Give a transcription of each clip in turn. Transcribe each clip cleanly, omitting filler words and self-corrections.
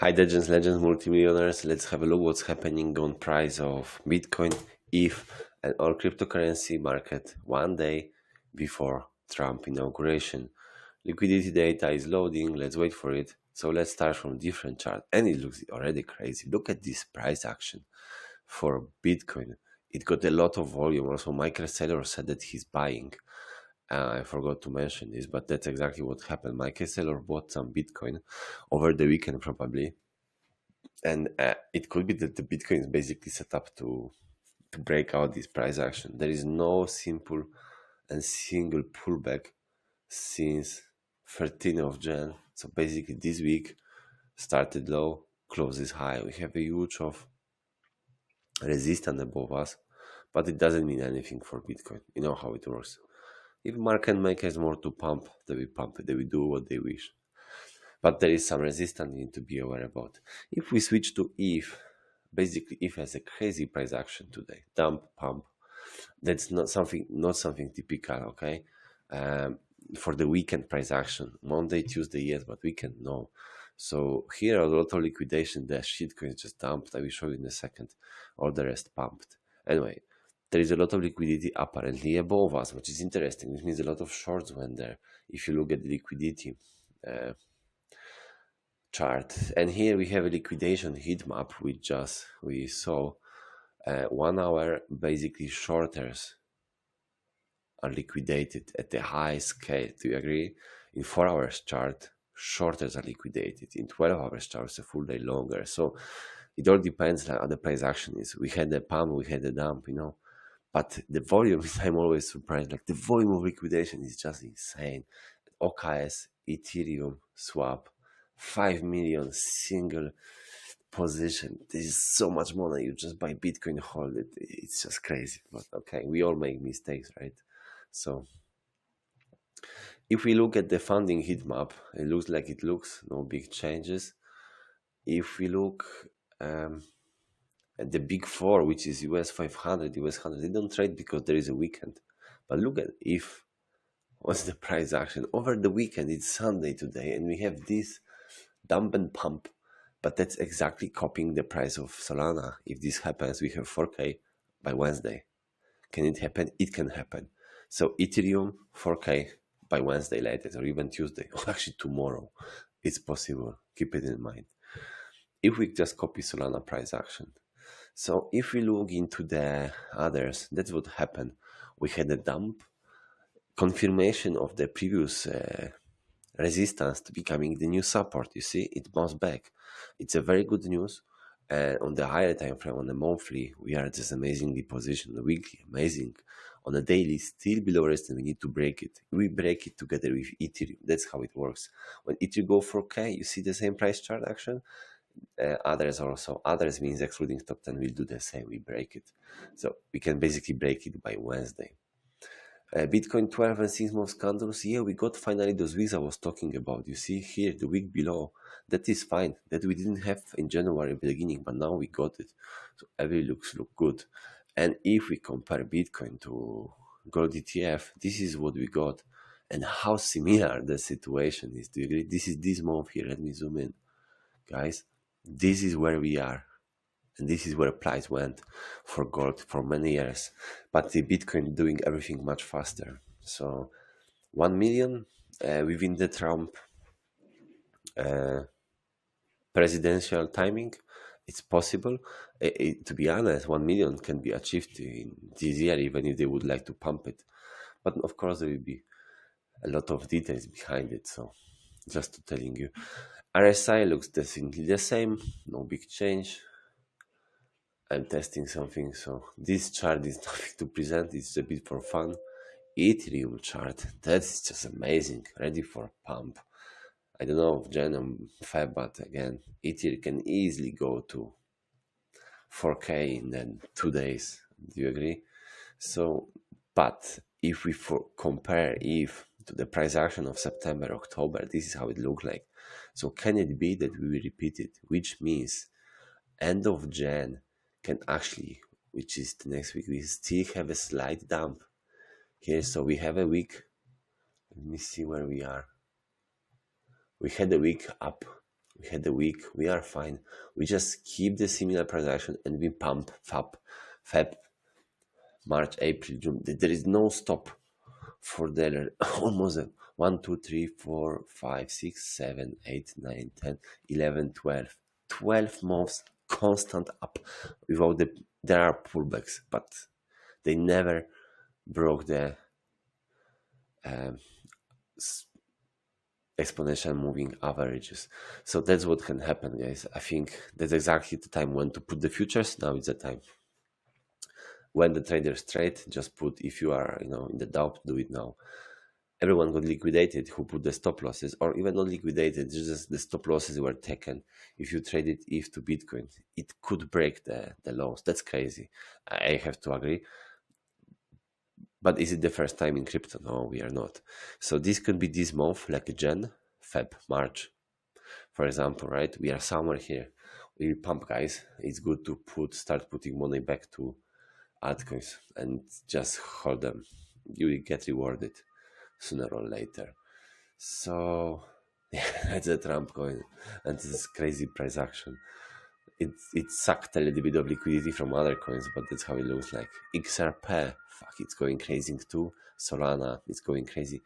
Hi, legends, multimillionaires. Let's have a look what's happening on price of Bitcoin, ETH, and all cryptocurrency market one day before Trump inauguration. Liquidity data is loading. Let's wait for it. So let's start from different chart, and it looks already crazy. Look at this price action for Bitcoin. It got a lot of volume. Also, Michael Saylor said that he's buying. I forgot to mention this, but that's exactly what happened. Michael Saylor bought some Bitcoin over the weekend, probably, and it could be that the Bitcoin is basically set up to break out this price action. There is no simple and single pullback since 13th of Jan. So basically, this week started low, closes high. We have a huge of resistance above us, but it doesn't mean anything for Bitcoin. You know how it works. If market makers more to pump, they will pump it. They will do what they wish. But there is some resistance you need to be aware about. If we switch to ETH, basically ETH has a crazy price action today. Dump, pump. That's not something typical, okay? For the weekend price action, Monday, Tuesday, yes, but weekend, no. So here a lot of liquidation. The shitcoin just dumped. I will show you in a second. All the rest pumped. Anyway, there is a lot of liquidity apparently above us, which is interesting, which means a lot of shorts went there. If you look at the liquidity chart, and here we have a liquidation heat map, which we saw 1 hour basically shorters are liquidated at the high scale. Do you agree? In 4 hours chart, shorters are liquidated. In 12 hours chart, it's a full day longer. So it all depends on how the price action is. We had the pump, we had the dump, but the volume is, I'm always surprised. Like the volume of liquidation is just insane. OKS, Ethereum swap, 5 million single position. This is so much money. You just buy Bitcoin, hold it. It's just crazy. But okay, we all make mistakes, right? So if we look at the funding heat map, it looks like it looks, no big changes. If we look at the big four, which is US 500, US 100, they don't trade because there is a weekend. But look at if what's the price action over the weekend. It's Sunday today, and we have this dump and pump, but that's exactly copying the price of Solana. If this happens, we have 4K by Wednesday. Can it happen? It can happen. So Ethereum 4K by Wednesday latest, or even Tuesday, or actually tomorrow. It's possible. Keep it in mind. If we just copy Solana price action. So if we look into the others, that's what happened. We had a dump, confirmation of the previous resistance to becoming the new support. You see, it bounced back. It's a very good news. And on the higher time frame, on the monthly, we are just amazingly positioned. The weekly, amazing. On the daily, still below resistance. We need to break it. We break it together with Ethereum. That's how it works. When Ethereum go 4K, you see the same price chart action. Others means excluding top 10 will do the same. We break it. So we can basically break it by Wednesday. Bitcoin 12 and 6 months candles. Yeah, we got finally those weeks I was talking about. You see here, the week below. That is fine. That we didn't have in January beginning, but now we got it. So every look good. And if we compare Bitcoin to gold ETF, this is what we got. And how similar the situation is. Do you agree? This is this month here. Let me zoom in. Guys, this is where we are. And this is where price went for gold for many years. But the Bitcoin doing everything much faster. So 1 million within the Trump presidential timing, it's possible. To be honest, 1 million can be achieved in this year, even if they would like to pump it. But of course, there will be a lot of details behind it. So just to telling you, RSI looks definitely the same. No big change. I'm testing something, so this chart is nothing to present, it's a bit for fun. Ethereum chart, that's just amazing, ready for pump. I don't know if Jan and Feb, but again, Ethereum can easily go to 4K in then 2 days. Do you agree? So, but if we compare ETH to the price action of September, October, this is how it looked like. So can it be that we will repeat it, which means end of Jan can actually, which is the next week, we still have a slight dump here. So we have a week. Let me see where we are. We had a week up we had a week, we are fine. We just keep the similar price action and we pump Feb, March, April, June. There is no stop for the almost 1, 2, 3, 4, 5, 6, 7, 8, 9, 10, 11, 12. 12 months constant up without there are pullbacks, but they never broke the exponential moving averages. So that's what can happen, guys. I think that's exactly the time when to put the futures. Now is the time. When the traders trade, just put, if you are in the doubt, do it now. Everyone got liquidated who put the stop losses, or even not liquidated, just the stop losses were taken. If you traded ETH to Bitcoin, it could break the lows. That's crazy. I have to agree. But is it the first time in crypto? No, we are not. So this could be this month, like Jan, Feb, March, for example, right? We are somewhere here. We will pump, guys. It's good to start putting money back to altcoins and just hold them. You will get rewarded sooner or later. So yeah, that's a Trump coin, and this crazy price action. It sucked a little bit of liquidity from other coins, but that's how it looks like. XRP, fuck, it's going crazy too. Solana, it's going crazy.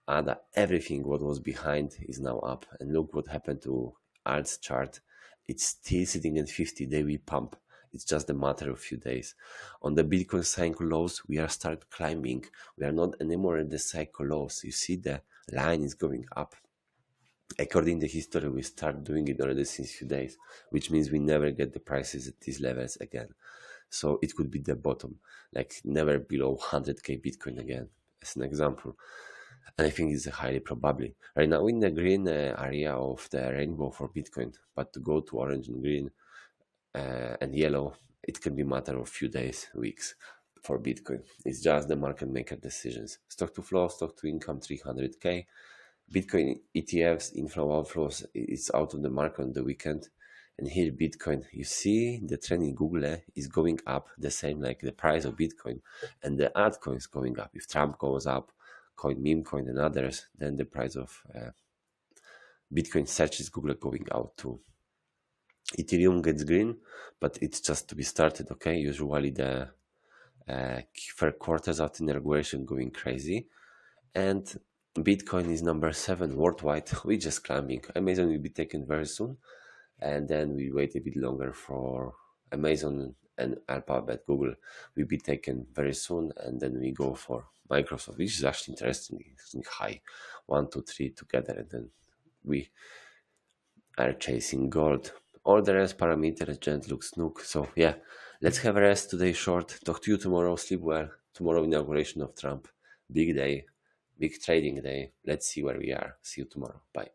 ADA, everything what was behind is now up. And look what happened to Alt's chart. It's still sitting at 50-day pump. It's just a matter of few days. On the Bitcoin cycle lows, we are start climbing. We are not anymore at the cycle lows. You see the line is going up. According to history, we start doing it already since few days, which means we never get the prices at these levels again. So it could be the bottom, like never below 100k Bitcoin again, as an example. And I think it's highly probably. Right now in the green area of the rainbow for Bitcoin, but to go to orange and green and yellow, it can be a matter of few days, weeks for Bitcoin. It's just the market maker decisions. Stock to flow, stock to income 300k. Bitcoin ETFs, inflow outflows, it's out of the market on the weekend. And here Bitcoin, you see the trend in Google is going up, the same like the price of Bitcoin, and the altcoins going up. If Trump goes up, 𝐭𝐴𝐺 and others, then the price of Bitcoin searches Google going out too. Ethereum gets green, but it's just to be started, okay? Usually the third quarters after inauguration going crazy. And Bitcoin is number 7 worldwide. We're just climbing. Amazon will be taken very soon. And then we wait a bit longer for Amazon and Alphabet, Google will be taken very soon. And then we go for Microsoft, which is actually interesting. It's high 1, 2, 3 together. And then we are chasing gold. All the rest parameters, gent looks snook. So yeah, let's have a rest today short. Talk to you tomorrow. Sleep well. Tomorrow inauguration of Trump. Big day. Big trading day. Let's see where we are. See you tomorrow. Bye.